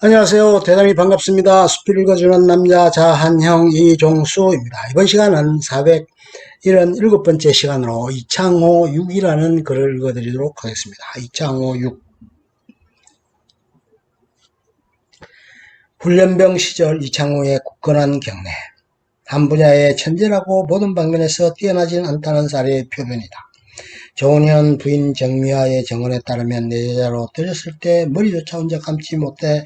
안녕하세요. 대단히 반갑습니다. 숲을 읽어주는 남자 자한형 이종수입니다. 이번 시간은 477번째 시간으로 이창호 6이라는 글을 읽어드리도록 하겠습니다. 이창호 6. 훈련병 시절 이창호의 굳건한 경례. 한 분야의 천재라고 모든 방면에서 뛰어나진 않다는 사례의 표변이다. 조은현 부인 정미화의 정언에 따르면 내제자로 들였을 때 머리조차 혼자 감지 못해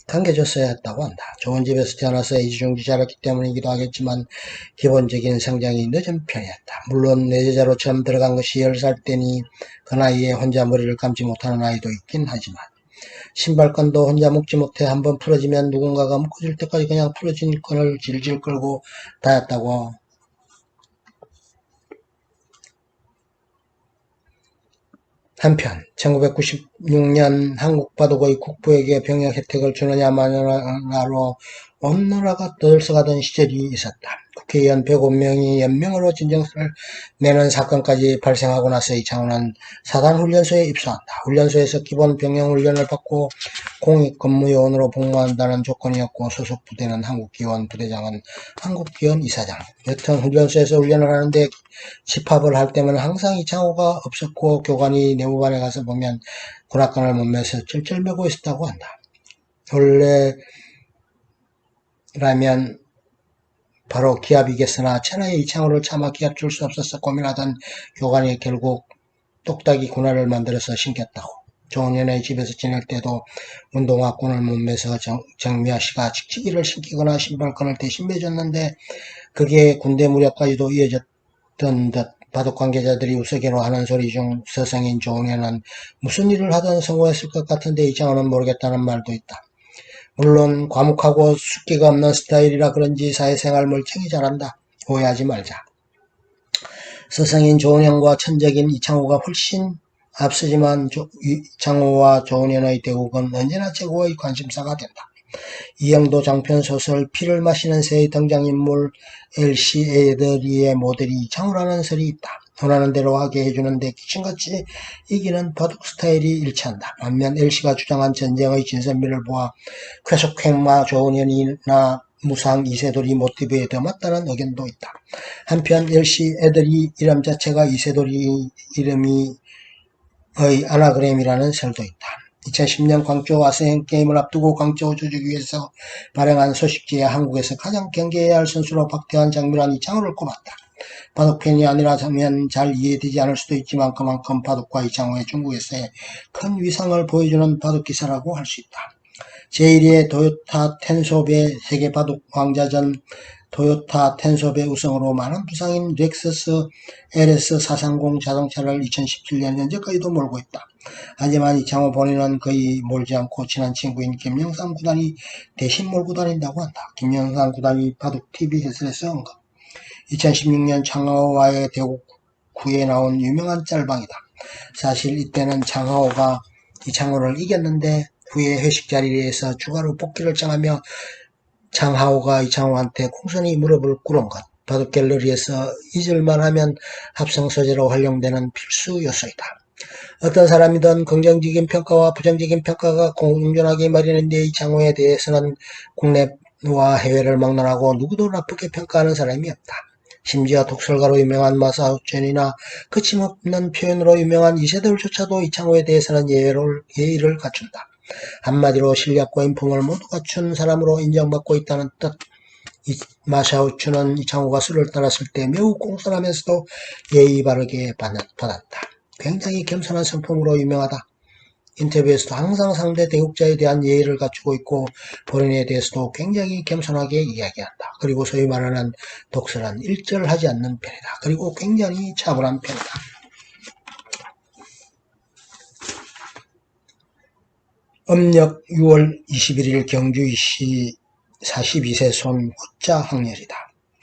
감겨줬어야 했다고 한다. 좋은 집에서 태어나서 이지중지 자랐기 때문이기도 하겠지만 기본적인 성장이 늦은 편이었다. 물론 내제자로 처음 들어간 것이 10살 때니 그 나이에 혼자 머리를 감지 못하는 아이도 있긴 하지만 신발끈도 혼자 묶지 못해 한번 풀어지면 누군가가 묶어줄 때까지 그냥 풀어진 끈을 질질 끌고 다녔다고. 한편 1996년 한국 바둑의 국부에게 병역 혜택을 주느냐 마느냐로 온 나라가 떠들썩하던 시절이 있었다. 국회의원 105명이 연명으로 진정서를 내는 사건까지 발생하고 나서 이창호는 사단훈련소에 입소한다. 훈련소에서 기본 병영훈련을 받고 공익근무요원으로 복무한다는 조건이었고 소속 부대는 한국기원, 부대장은 한국기원 이사장. 여튼 훈련소에서 훈련을 하는데 집합을 할 때면 항상 이창호가 없었고 교관이 내무반에 가서 보면 군악관을 몸매서 쩔쩔매고 있었다고 한다. 원래라면 바로 기합이겠으나 천하에 이창호를 차마 기합 줄 수 없어서 고민하던 교관이 결국 똑딱이 군화를 만들어서 신겼다고. 조은현의 집에서 지낼 때도 운동화끈을 몸매서 정미아 씨가 칙칙이를 신기거나 신발끈을 대신 매줬는데 그게 군대 무렵까지도 이어졌던 듯 바둑 관계자들이 우스개로 하는 소리 중 서성인 조은현은 무슨 일을 하든 성공했을 것 같은데 이창호는 모르겠다는 말도 있다. 물론 과묵하고 숫기가 없는 스타일이라 그런지 사회생활 멀쩡히 잘한다. 오해하지 말자. 서성인 조은현과 천적인 이창호가 훨씬 앞서지만 이창호와 조은현의 대국은 언제나 최고의 관심사가 된다. 이영도 장편 소설 피를 마시는 새의 등장인물 엘시 에더리의 모델이 이창호라는 설이 있다. 원하는 대로 하게 해주는데 귀신같이 이기는 바둑 스타일이 일치한다. 반면 엘시가 주장한 전쟁의 진선미를 보아 쾌속행마 조은현이나 무상 이세돌이 모티브에 더 맞다는 의견도 있다. 한편 엘시 애들이 이름 자체가 이세돌이 이름의 아나그램이라는 설도 있다. 2010년 광저우 아시안게임을 앞두고 광저우 조직 위해서 발행한 소식지에 한국에서 가장 경계해야 할 선수로 박태환, 장미란, 이창호를 꼽았다. 바둑팬이 아니라면 잘 이해되지 않을 수도 있지만 그만큼 바둑과 이창호의 중국에서의 큰 위상을 보여주는 바둑 기사라고 할 수 있다. 제1회 도요타 텐소베 세계 바둑 왕자전 도요타 텐소베 우승으로 많은 부상인 렉서스 LS430 자동차를 2017년 현재까지도 몰고 있다. 하지만 이창호 본인은 거의 몰지 않고 친한 친구인 김영삼 구단이 대신 몰고 다닌다고 한다. 김영삼 구단이 바둑TV 해설에서 언급. 2016년 창하오와의 대국 후에 나온 유명한 짤방이다. 사실 이때는 창하오가 이창호를 이겼는데 후에 회식 자리에서 추가로 복귀를 정하며 장하오가 이창호한테 공손히 무릎을 꿇은 것. 바둑 갤러리에서 잊을만 하면 합성 소재로 활용되는 필수 요소이다. 어떤 사람이든 긍정적인 평가와 부정적인 평가가 공존하기 마련인데 이창호에 대해서는 국내와 해외를 막론하고 누구도 나쁘게 평가하는 사람이 없다. 심지어 독설가로 유명한 마사오첸이나 거침없는 표현으로 유명한 이세돌조차도 이창호에 대해서는 예의를 갖춘다. 한마디로 실력과 인품을 모두 갖춘 사람으로 인정받고 있다는 뜻. 마샤오추는 이창호가 수를 따랐을 때 매우 공손하면서도 예의 바르게 받았다. 굉장히 겸손한 성품으로 유명하다. 인터뷰에서도 항상 상대 대국자에 대한 예의를 갖추고 있고 본인에 대해서도 굉장히 겸손하게 이야기한다. 그리고 소위 말하는 독설은 일절하지 않는 편이다. 그리고 굉장히 차분한 편이다. 음력 6월 21일 경주시 42세 손 후자 황렬이다.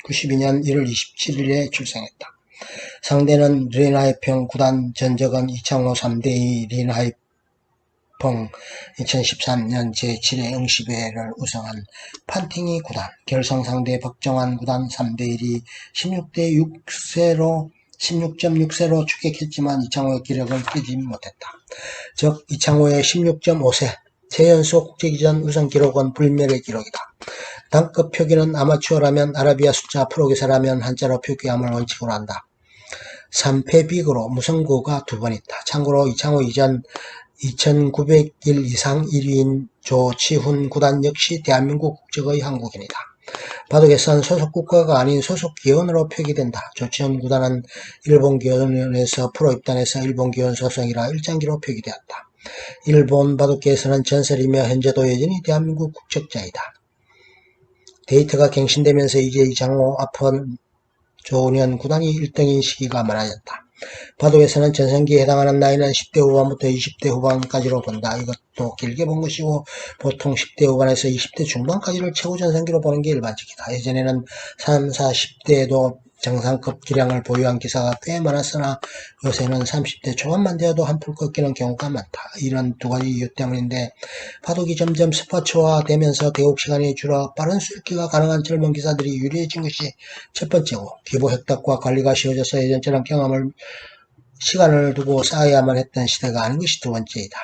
92년 1월 27일에 출생했다. 상대는 린하이펑 구단 전적은 이창호 3대2 린하이펑 2013년 제7회 응시배를 우승한 판팅이 구단, 결성 상대 박정환 구단 3대1이 16.6세로 추격했지만 이창호의 기록을 깨지 못했다. 즉 이창호의 16.5세 최연소 국제기전 우승 기록은 불멸의 기록이다. 단급 표기는 아마추어라면 아라비아 숫자 프로기사라면 한자로 표기함을 원칙으로 한다. 3패 비거로 무승부가 2번 있다. 참고로 이창호 이전 2900일 이상 1위인 조치훈 구단 역시 대한민국 국적의 한국인이다. 바둑에선 소속 국가가 아닌 소속 기원으로 표기된다. 조치훈 구단은 일본 기원에서 프로 입단해서 일본 기원 소속이라 일장기로 표기되었다. 일본 바둑계에서는 전설이며 현재도 여전히 대한민국 국적자이다. 데이터가 갱신되면서 이제 이창호 앞은 조은현 구단이 1등인 시기가 많아졌다. 바둑에서는 전성기에 해당하는 나이는 10대 후반부터 20대 후반까지로 본다. 이것도 길게 본 것이고 보통 10대 후반에서 20대 중반까지를 최고 전성기로 보는 게 일반적이다. 예전에는 3, 40대에도 정상급 기량을 보유한 기사가 꽤 많았으나 요새는 30대 초반만 되어도 한풀 꺾이는 경우가 많다. 이런 두 가지 이유 때문인데 바둑이 점점 스포츠화되면서 대국 시간이 줄어 빠른 수익기가 가능한 젊은 기사들이 유리해진 것이 첫 번째고 기보 획득과 관리가 쉬워져서 예전처럼 시간을 두고 쌓아야만 했던 시대가 아닌 것이 두 번째이다.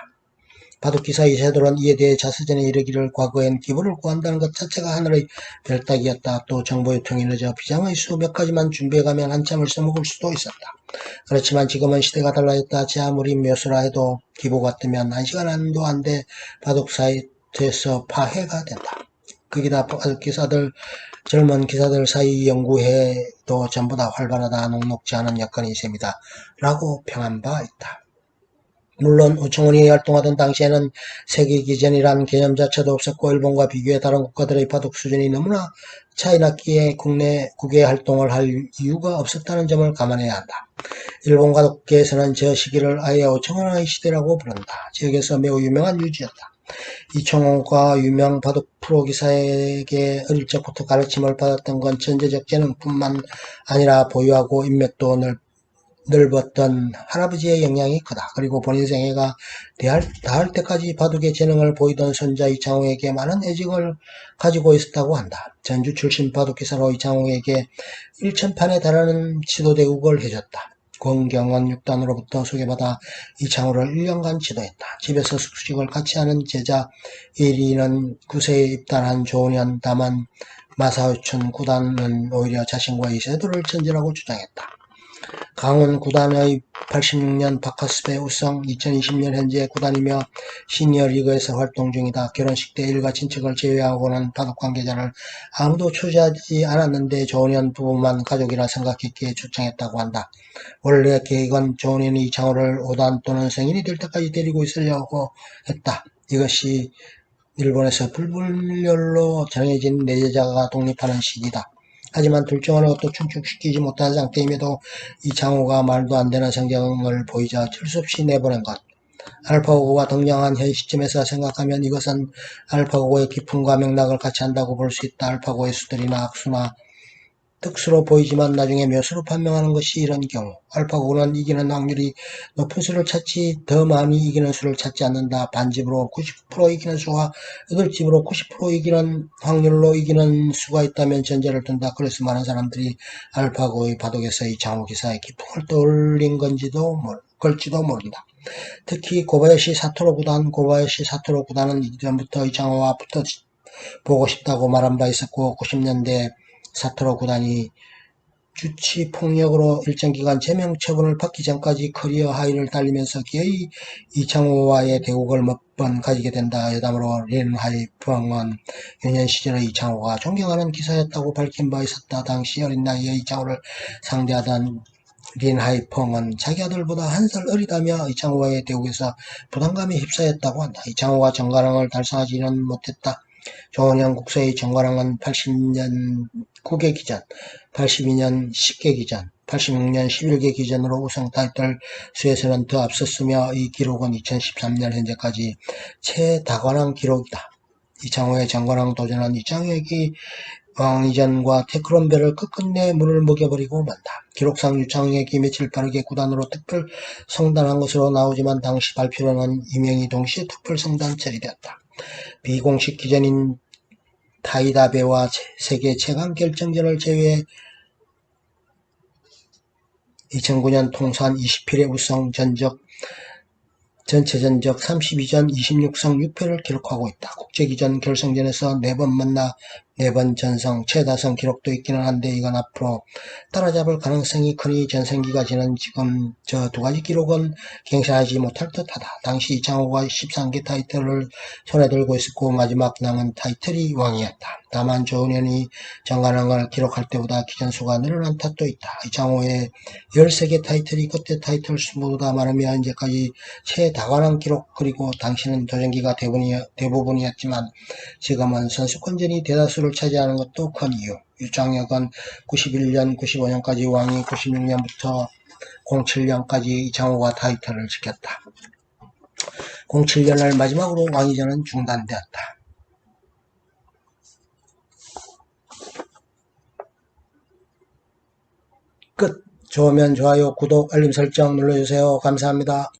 바둑기사의 제도는 이에 대해 자서전에 이르기를 과거엔 기부를 구한다는 것 자체가 하늘의 별따기였다. 또 정보유통이 늦어 비장의 수 몇 가지만 준비해가면 한참을 써먹을 수도 있었다. 그렇지만 지금은 시대가 달라졌다. 제 아무리 묘수라 해도 기부가 뜨면 1시간 안도 안 돼 바둑 사이트에서 파해가 된다. 거기다 바둑기사들 젊은 기사들 사이 연구회도 전부 다 활발하다. 녹록지 않은 여건이 셈이다. 라고 평한 바 있다. 물론 우청훈이 활동하던 당시에는 세계기전이란 개념 자체도 없었고 일본과 비교해 다른 국가들의 바둑 수준이 너무나 차이 났기에 국외 활동을 할 이유가 없었다는 점을 감안해야 한다. 일본 바둑계에서는 저 시기를 아예 우청훈의 시대라고 부른다. 지역에서 매우 유명한 유지였다. 이청호가 유명 바둑 프로 기사에게 어릴 적부터 가르침을 받았던 건 천재적 재능뿐만 아니라 보유하고 인맥도 넓었던 할아버지의 영향이 크다. 그리고 본인 생애가 다할 때까지 바둑의 재능을 보이던 손자 이창호에게 많은 애정을 가지고 있었다고 한다. 전주 출신 바둑기사로 이창호에게 1000판에 달하는 지도대국을 해줬다. 권경원 6단으로부터 소개받아 이창호를 1년간 지도했다. 집에서 숙식을 같이 하는 제자 1위는 9세에 입단한 조은현. 다만 마사오춘 구단은 오히려 자신과 이세돌을 천재라고 주장했다. 강원 구단의 86년 바카스배 우승, 2020년 현재 구단이며 시니어리그에서 활동 중이다. 결혼식 때 일가 친척을 제외하고는 바둑 관계자를 아무도 초대하지 않았는데 조은현 부부만 가족이라 생각했기에 초청했다고 한다. 원래 계획은 조은현이 이창호를 5단 또는 성인이 될 때까지 데리고 있으려고 했다. 이것이 일본에서 불분별로 정해진 내제자가 독립하는 시기다. 하지만 둘 중 어느 것도 충족시키지 못한 상태임에도 이창호가 말도 안 되는 성경을 보이자 어쩔 수 없이 내보낸 것. 알파고가 등장한 현 시점에서 생각하면 이것은 알파고의 기품과 맥락을 같이 한다고 볼 수 있다. 알파고의 수들이나 악수나 특수로 보이지만 나중에 묘수로 판명하는 것이 이런 경우. 알파고는 이기는 확률이 높은 수를 찾지 더 많이 이기는 수를 찾지 않는다. 반집으로 99% 이기는 수와 8집으로 90% 이기는 확률로 이기는 수가 있다면 전제를 둔다. 그래서 많은 사람들이 알파고의 바둑에서 이창호 기사의 기풍을 떠올린 걸지도 모른다. 특히 고바야시 사토로 구단은 이전부터 이창호와 붙어 보고 싶다고 말한 바 있었고 90년대 사토로 구단이 주치 폭력으로 일정 기간 제명 처분을 받기 전까지 커리어 하이를 달리면서 기어이 이창호와의 대국을 몇 번 가지게 된다. 여담으로 린 하이펑은 유년 시절의 이창호가 존경하는 기사였다고 밝힌 바 있었다. 당시 어린 나이에 이창호를 상대하던 린 하이펑은 자기 아들보다 1살 어리다며 이창호와의 대국에서 부담감에 휩싸였다고 한다. 이창호가 정가랑을 달성하지는 못했다. 조은현 국세의 정가랑은 80년 9개 기전, 82년 10개 기전, 86년 11개 기전으로 우승 타이틀 수에서는 더 앞섰으며 이 기록은 2013년 현재까지 최다관왕 기록이다. 이창호의 정관왕 도전은 이창혁이 왕이전과 테크론벨을 끝끝내 물을 먹여버리고 만다. 기록상 유창혁이 며칠 빠르게 구단으로 특별 성단한 것으로 나오지만 당시 발표로는 이명이 동시에 특별 성단 처리되었다. 비공식 기전인 타이다베와 세계 최강 결정전을 제외해 2009년 통산 20필의 우승 전적 전체 전적 32전 26승 6패를 기록하고 있다. 국제기전 결승전에서 4번 만나 4번 전성, 최다승 기록도 있기는 한데 이건 앞으로 따라잡을 가능성이 크니 전성기가 지난 지금 저 두 가지 기록은 갱신하지 못할 듯하다. 당시 이창호가 13개 타이틀을 손에 들고 있었고 마지막 남은 타이틀이 왕이었다. 다만 조은현이 정관왕을 기록할 때보다 기전수가 늘어난 탓도 있다. 이창호의 13개 타이틀이 그때 타이틀 수보다 많으며 현재까지 최다관왕 기록 그리고 당시는 도전기가 대부분이었지만 지금은 선수권전이 대다수를 차지하는 것도 큰 이유. 유창혁은 91년, 95년까지 왕이 96년부터 07년까지 이창호가 타이틀을 지켰다. 07년을 마지막으로 왕위전은 중단되었다. 끝. 좋으면 좋아요, 구독, 알림 설정 눌러주세요. 감사합니다.